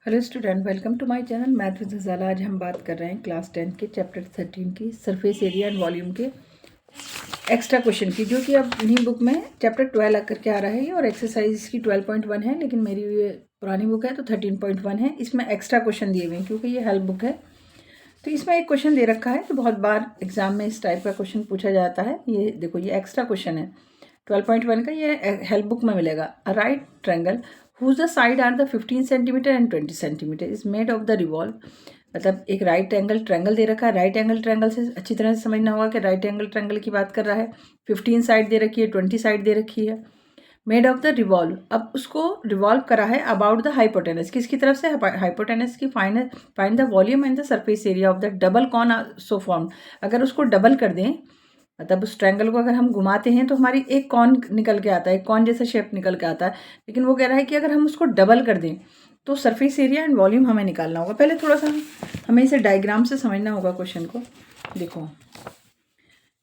Hello student, welcome to my channel math with Hazala. आज हम बात कर रहे हैं क्लास 10 के चैप्टर 13 की सरफेस एरिया एंड वॉल्यूम के एक्स्ट्रा क्वेश्चन की, जो कि अब इन्हीं बुक में चैप्टर 12 करके आ रहा है और एक्सरसाइज इसकी 12.1 है, लेकिन मेरी ये पुरानी बुक है तो 13.1 है। इसमें एक्स्ट्रा क्वेश्चन दिए हुए हैं क्योंकि ये हेल्प बुक है। तो इसमें एक क्वेश्चन दे रखा है, तो बहुत बार एग्जाम में इस टाइप का क्वेश्चन पूछा जाता है। ये देखो, ये एक्स्ट्रा क्वेश्चन है 12.1 का, ये हेल्प बुक में मिलेगा। A right triangle whose the side are the 15 centimetre and 20 centimetre is made of the revolve. मतलब एक राइट एंगल ट्रायंगल दे रखा है। राइट एंगल ट्रायंगल से अच्छी तरह से समझना होगा कि राइट एंगल ट्रायंगल की बात कर रहा है। 15 साइड दे रखी है, 20 साइड दे रखी है। मेड ऑफ द रिवॉल्व, अब उसको रिवॉल्व करा है अबाउट द हाइपोटेनस। किसकी तरफ से? हाइपोटेनस की। Find the volume and the surface area of the double cone so form. अगर उसको डबल कर दें, मतलब उस ट्रायंगल को अगर हम घुमाते हैं तो हमारी एक कॉन निकल के आता है, एक कॉन जैसा शेप निकल के आता है। लेकिन वो कह रहा है कि अगर हम उसको डबल कर दें तो सरफेस एरिया एंड वॉल्यूम हमें निकालना होगा। पहले थोड़ा सा हमें इसे डायग्राम से समझना होगा क्वेश्चन को। देखो,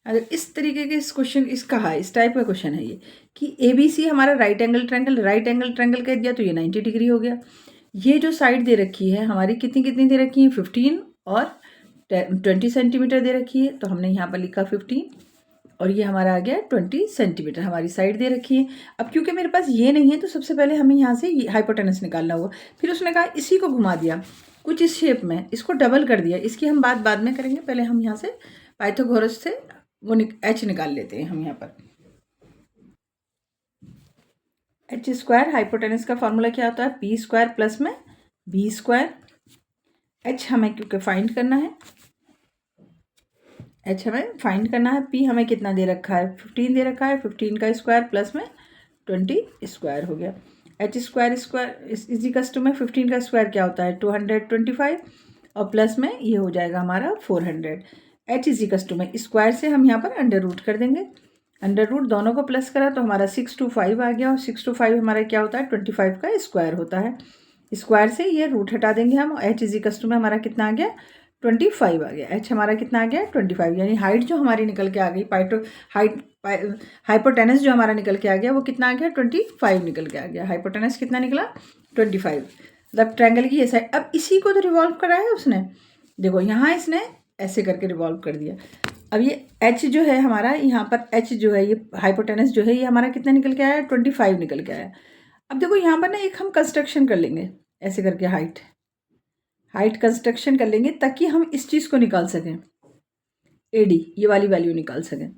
अगर इस तरीके के इस क्वेश्चन इसका है, इस टाइप का क्वेश्चन है ये कि ABC हमारा राइट एंगल ट्रायंगल कह दिया तो ये 90 डिग्री हो गया। ये जो साइड दे रखी है हमारी कितनी कितनी दे रखी है? 15 और 20 सेंटीमीटर दे रखी है। तो हमने यहाँ पर लिखा 15 और ये हमारा आ गया 20 सेंटीमीटर हमारी साइड दे रखी है। अब क्योंकि मेरे पास ये नहीं है तो सबसे पहले हमें यहाँ से हाइपोटेनस निकालना होगा। फिर उसने कहा इसी को घुमा दिया कुछ इस शेप में, इसको डबल कर दिया। इसकी हम बात बाद में करेंगे, पहले हम यहाँ से पाइथागोरस से वो H निकाल लेते हैं हम यहाँ पर। H स्क्वायर हाइपोटेनस का फॉर्मूला क्या होता है? P स्क्वायर प्लस में B स्क्वायर। H हमें क्योंकि फाइंड करना है, H हमें फाइंड करना है। P हमें कितना दे रखा है? 15 दे रखा है। 15 का स्क्वायर प्लस में 20 स्क्वायर हो गया। H स्क्वायर इजिकल्स टू में 15 का स्क्वायर क्या होता है? 225 और प्लस में ये हो जाएगा हमारा 400। H इजिकल्स टू में स्क्वायर से हम यहाँ पर अंडर रूट कर देंगे। अंडर रूट दोनों को प्लस करा तो हमारा 625 आ गया और 625 हमारा क्या होता है? 25 का स्क्वायर होता है। स्क्वायर से ये रूट हटा देंगे हम। H इजिकल्स टू में हमारा कितना आ गया? 25 आ गया। H हमारा कितना आ गया? 25। यानी हाइट जो हमारी निकल के आ गई, हाइपोटेनस जो हमारा निकल के आ गया वो कितना आ गया? 25 निकल के आ गया। हाइपोटेनस कितना निकला? 25। मतलब ट्रायंगल की ये साइड। अब इसी को तो रिवॉल्व करा है उसने। देखो यहाँ इसने ऐसे करके रिवॉल्व कर दिया। अब ये H जो है हमारा, यहाँ पर H जो है, ये हाइपोटेनस जो है, ये हमारा कितना निकल के आया? 25 निकल के आया। अब देखो यहाँ पर ना एक हम कंस्ट्रक्शन कर लेंगे ऐसे करके, हाइट कंस्ट्रक्शन कर लेंगे ताकि हम इस चीज़ को निकाल सकें, AD ये वाली वैल्यू निकाल सकें।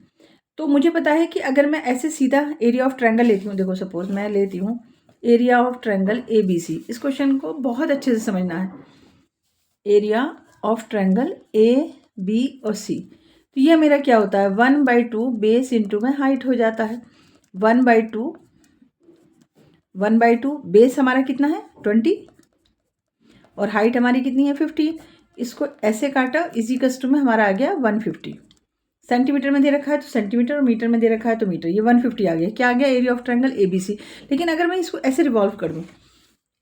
तो मुझे पता है कि अगर मैं ऐसे सीधा एरिया ऑफ ट्रायंगल लेती हूँ, देखो सपोज मैं लेती हूँ एरिया ऑफ ट्रायंगल ABC। इस क्वेश्चन को बहुत अच्छे से समझना है। एरिया ऑफ ट्रायंगल AB और C, तो ये मेरा क्या होता है? 1/2 बेस इंटू में हाइट हो जाता है। 1/2 बेस हमारा कितना है? 20 और हाइट हमारी कितनी है? 50। इसको ऐसे काटा, इजिकल्स टू में हमारा आ गया 150। सेंटीमीटर में दे रखा है तो सेंटीमीटर और मीटर में दे रखा है तो मीटर। ये 150 आ गया। क्या आ गया? Area of triangle ABC। लेकिन अगर मैं इसको ऐसे रिवॉल्व कर दूँ,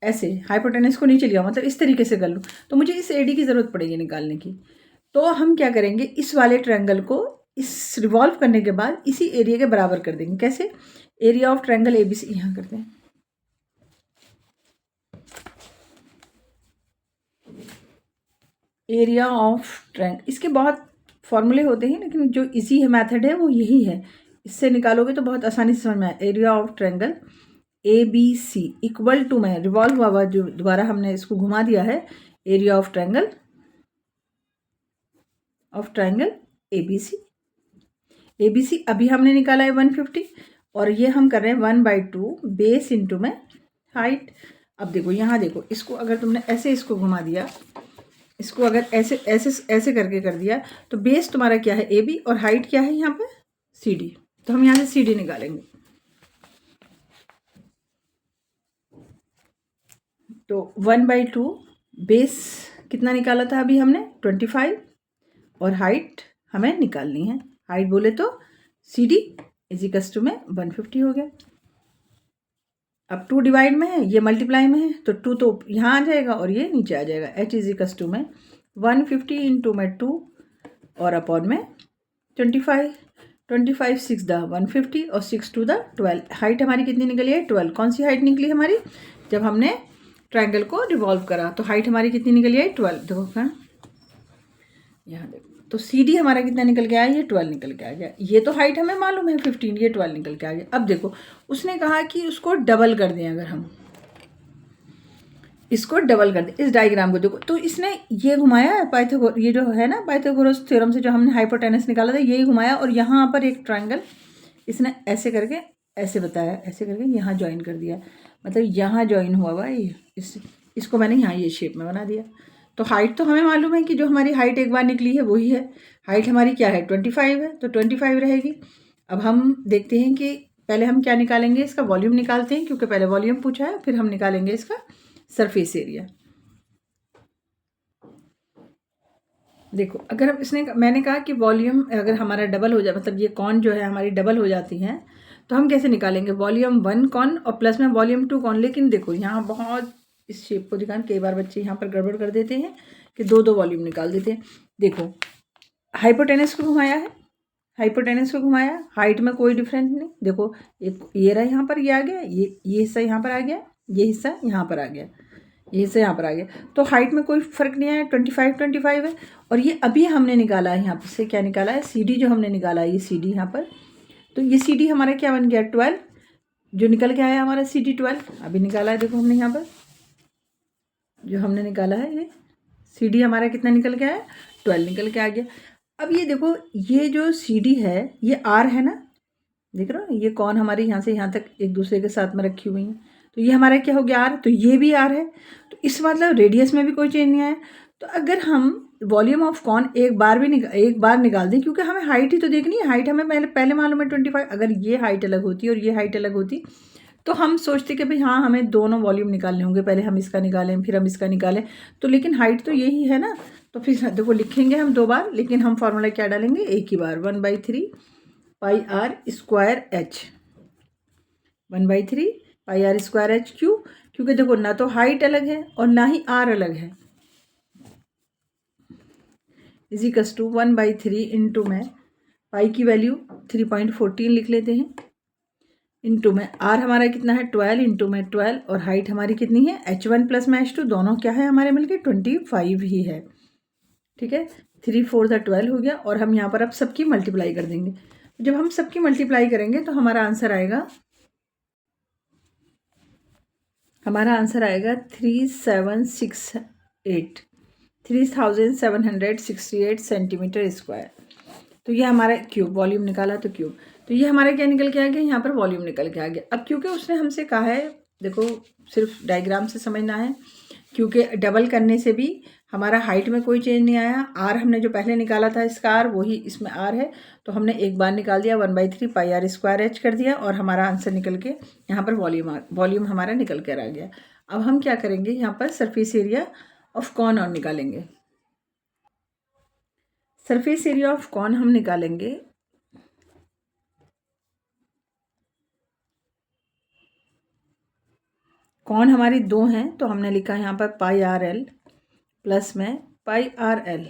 ऐसे हाइपोटेनस को नीचे लिया, मतलब इस तरीके से कर लूँ, तो मुझे इस AD की ज़रूरत पड़ेगी निकालने की। तो हम क्या करेंगे, इस वाले ट्रायंगल को इस रिवॉल्व करने के बाद इसी एरिया के बराबर कर देंगे। कैसे? एरिया ऑफ ट्रायंगल ABC यहाँ करते हैं। एरिया ऑफ ट्रायंगल, इसके बहुत फॉर्मूले होते हैं लेकिन जो इजी है मेथड है वो यही है। इससे निकालोगे तो बहुत आसानी से समझ में आए। Area of triangle ABC equal to में रिवॉल्व हुआ जो दोबारा हमने इसको घुमा दिया है, एरिया ऑफ ट्रायंगल ABC अभी हमने निकाला है 150 और ये हम कर रहे हैं 1/2 बेस इंटू में हाइट। अब देखो यहाँ देखो, इसको अगर तुमने ऐसे इसको घुमा दिया, इसको अगर ऐसे ऐसे ऐसे करके कर दिया तो बेस तुम्हारा क्या है? AB और हाइट क्या है यहाँ पे? CD। तो हम यहाँ से CD निकालेंगे। तो 1/2 बेस कितना निकाला था अभी हमने? 25 और हाइट हमें निकालनी है। हाइट बोले तो CD इजिकल्स टू में 150 हो गया। अब 2 डिवाइड में है, ये मल्टीप्लाई में है, तो 2 तो यहाँ आ जाएगा और ये नीचे आ जाएगा। H इजिकल्स टू में 150 इंटू में 2 और अपॉन में 25 6 द 150 और 6 2 द 12। हाइट हमारी कितनी निकली है? 12। कौन सी हाइट निकली हमारी? जब हमने ट्रायंगल को रिवॉल्व करा, तो हाइट हमारी कितनी निकल गई 12। देखो क्या यहाँ देखो, तो सी डी हमारा कितना निकल के आया, ये 12 निकल के आ गया। ये तो हाइट हमें मालूम है 15, ये 12 निकल के आ गया। अब देखो उसने कहा कि उसको डबल कर दें, अगर हम इसको डबल कर दें, इस डायग्राम को देखो, तो इसने ये घुमाया पाइथागोरस, ये जो है ना पाइथागोरस थ्योरम से जो हमने हाइपोटेनस निकाला था, यही घुमाया और यहाँ पर एक ट्रायंगल इसने ऐसे करके ऐसे बताया, ऐसे करके यहाँ ज्वाइन कर दिया, मतलब यहाँ ज्वाइन हुआ हुआ ये, इसको मैंने यहाँ ये शेप में बना दिया। तो हाइट तो हमें मालूम है कि जो हमारी हाइट एक बार निकली है वही है। हाइट हमारी क्या है 25 है, तो 25 रहेगी। अब हम देखते हैं कि पहले हम क्या निकालेंगे, इसका वॉल्यूम निकालते हैं, क्योंकि पहले वॉल्यूम पूछा है, फिर हम निकालेंगे इसका सरफेस एरिया। देखो अगर हम मैंने कहा कि वॉल्यूम अगर हमारा डबल हो जाए, मतलब ये कॉन जो है हमारी डबल हो जाती हैं, तो हम कैसे निकालेंगे, वॉल्यूम 1 कॉन और प्लस में वॉल्यूम 2 कॉन। लेकिन देखो यहाँ बहुत इस शेप को दिखाने, कई बार बच्चे यहाँ पर गड़बड़ कर देते हैं कि दो वॉल्यूम निकाल देते हैं। देखो हाइपोटेनस को घुमाया है, हाइपोटेनस को घुमाया, हाइट में कोई डिफरेंस नहीं। देखो ये रहा यहाँ पर, ये आ गया, ये हिस्सा यहाँ पर आ गया, ये हिस्सा यहाँ पर आ गया, ये हिस्सा यहाँ पर आ गया, तो हाइट में कोई फ़र्क नहीं आया, 25 है। और ये अभी हमने निकाला है, यहाँ से क्या निकाला है, सी डी जो हमने निकाला है, ये सी डी यहाँ पर, तो ये सी डी हमारा क्या बन गया 12, जो निकल के आया हमारा सी डी 12 अभी निकाला है। देखो हमने यहाँ पर जो हमने निकाला है, ये सी डी हमारा कितना निकल के आया 12 निकल के आ गया। अब ये देखो ये जो सी डी है ये आर है ना, देख रहे हो, ये कौन हमारी यहाँ से यहाँ तक एक दूसरे के साथ में रखी हुई है, तो ये हमारा क्या हो गया आर, तो ये भी आर है, तो इस मतलब रेडियस में भी कोई चेंज नहीं आया। तो अगर हम वॉल्यूम ऑफ कॉन एक बार निकाल दें, क्योंकि हमें हाइट ही तो देखनी है, हाइट हमें पहले मालूम है 25, अगर ये हाइट अलग होती और ये हाइट अलग होती तो हम सोचते कि भाई हाँ हमें दोनों वॉल्यूम निकालने होंगे, पहले हम इसका निकालें फिर हम इसका निकालें, तो लेकिन हाइट तो यही है ना, तो फिर देखो लिखेंगे हम 2 बार, लेकिन हम फॉर्मूला क्या डालेंगे, एक ही बार 1/3 pi r square h, 1/3 pi r square h. क्यों, क्योंकि देखो ना तो हाइट अलग है और ना ही आर अलग है, इजिकल्स टू 1/3 इंटू में पाई की वैल्यू 3.14 लिख लेते हैं, इंटू में आर हमारा कितना है 12 इंटू में 12, और हाइट हमारी कितनी है h1 प्लस में h2 दोनों क्या है हमारे मिलके 25 ही है। ठीक है, 3 4 12 हो गया, और हम यहाँ पर अब सबकी मल्टीप्लाई कर देंगे। जब हम सबकी मल्टीप्लाई करेंगे तो हमारा आंसर आएगा 3768 सेंटीमीटर स्क्वायर। तो ये हमारा क्यूब, वॉल्यूम निकाला तो क्यूब, तो ये हमारा क्या निकल के आ गया, यहाँ पर वॉल्यूम निकल के आ गया। अब क्योंकि उसने हमसे कहा है, देखो सिर्फ डायग्राम से समझना है, क्योंकि डबल करने से भी हमारा हाइट में कोई चेंज नहीं आया, आर हमने जो पहले निकाला था इसका आर वही इसमें आर है, तो हमने एक बार निकाल दिया 1/3 पाई आर स्क्वायर एच कर दिया, और हमारा आंसर निकल के यहाँ पर वॉल्यूम हमारा निकल कर आ गया। अब हम क्या करेंगे, यहाँ पर सरफेस एरिया ऑफ कॉन और निकालेंगे। सरफेस एरिया ऑफ कॉन हम निकालेंगे, कॉन हमारी 2 हैं, तो हमने लिखा यहाँ पर पाई आर एल प्लस में पाई आर एल,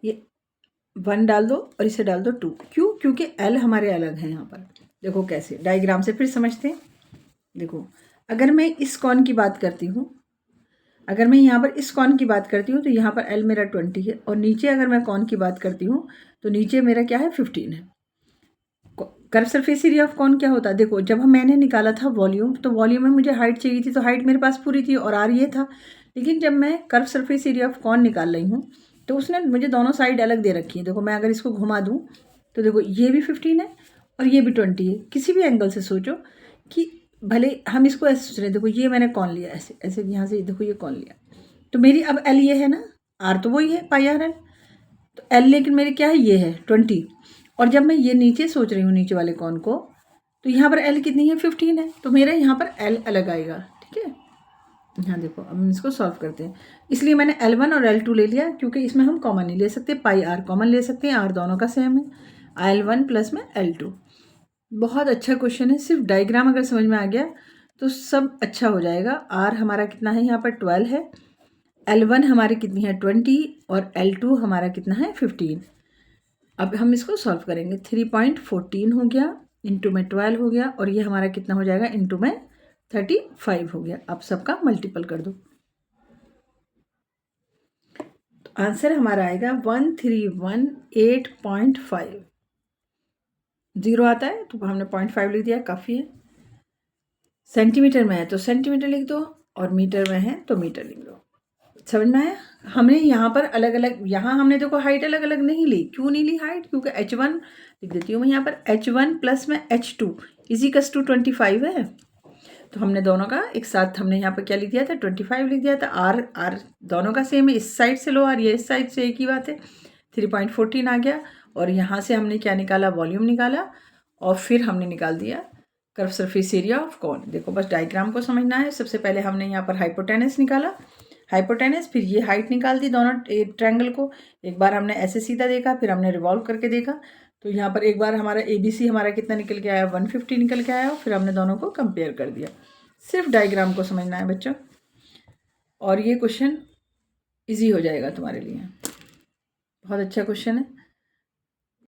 ये 1 डाल दो और इसे डाल दो 2। क्यों, क्योंकि एल हमारे अलग हैं यहाँ पर। देखो कैसे, डायग्राम से फिर समझते हैं। देखो अगर मैं इस कॉन की बात करती हूँ, अगर मैं यहाँ पर इस कॉन की बात करती हूँ तो यहाँ पर एल मेरा 20 है, और नीचे अगर मैं कॉन की बात करती हूँ तो नीचे मेरा क्या है 15 है। Curve surface area of cone क्या होता है, देखो जब मैंने निकाला था वॉल्यूम, तो वॉल्यूम में मुझे हाइट चाहिए थी, तो हाइट मेरे पास पूरी थी और आर ये था। लेकिन जब मैं curve surface area of cone निकाल रही हूँ तो उसने मुझे दोनों साइड अलग दे रखी है। देखो मैं अगर इसको घुमा दूँ तो देखो ये भी 15 है और ये भी 20 है। किसी भी एंगल से सोचो कि भले हम इसको ऐसे सोच रहे हैं, देखो ये मैंने कॉन लिया ऐसे ऐसे, यहाँ से देखो ये कॉन लिया, तो मेरी अब एल ये है ना, आर तो वही है पाई आर एल, तो एल लेकिन मेरी क्या है ये है 20, और जब मैं ये नीचे सोच रही हूँ नीचे वाले कॉन को, तो यहाँ पर एल कितनी है 15 है, तो मेरा यहाँ पर एल अलग आएगा। ठीक है, यहाँ देखो अब हम इसको सॉल्व करते हैं। इसलिए मैंने L1 और L2 ले लिया, क्योंकि इसमें हम कॉमन नहीं ले सकते, पाई आर कॉमन ले सकते हैं, आर दोनों का सेम है, L1 प्लस में L2। बहुत अच्छा क्वेश्चन है, सिर्फ डायग्राम अगर समझ में आ गया तो सब अच्छा हो जाएगा। आर हमारा कितना है यहाँ पर 12 है, L1 हमारी कितनी है 20, और L2 हमारा कितना है 15। अब हम इसको सॉल्व करेंगे, 3.14 हो गया, इंटू में 12 हो गया, और ये हमारा कितना हो जाएगा इंटू में 35 हो गया। अब सबका मल्टीपल कर दो, तो आंसर हमारा आएगा 1318.5। 0 आता है तो हमने 0.5 लिख दिया, काफ़ी है। सेंटीमीटर में है तो सेंटीमीटर लिख दो, और मीटर में है तो मीटर लिख दो। समझ में आया? हमने यहाँ पर अलग अलग, यहाँ हमने देखो हाइट अलग अलग नहीं ली। क्यों नहीं ली हाइट? क्योंकि h1 लिख देती हूँ मैं यहाँ पर, h1 प्लस में h2 इजिकल्स टू 25 है। तो हमने दोनों का एक साथ, हमने यहाँ पर क्या लिख दिया था, 25 लिख दिया था। आर दोनों का सेम है, इस साइड से लो आर, ये इस साइड से एक ही बात है। 3.14 आ गया। और यहाँ से हमने क्या निकाला, वॉल्यूम निकाला, और फिर हमने निकाल दिया कर्व सरफेस एरिया ऑफ कौन। देखो बस डायग्राम को समझना है। सबसे पहले हमने यहाँ पर हाइपोटेनस निकाला, हाइपोटेनस, फिर ये हाइट निकाल दी दोनों ट्रायंगल को। एक बार हमने ऐसे सीधा देखा, फिर हमने रिवॉल्व करके देखा, तो यहाँ पर एक बार हमारा ABC हमारा कितना निकल के आया, 150 निकल के आया। फिर हमने दोनों को कंपेयर कर दिया। सिर्फ डायग्राम को समझना है बच्चों, और ये क्वेश्चन इजी हो जाएगा तुम्हारे लिए। बहुत अच्छा क्वेश्चन है।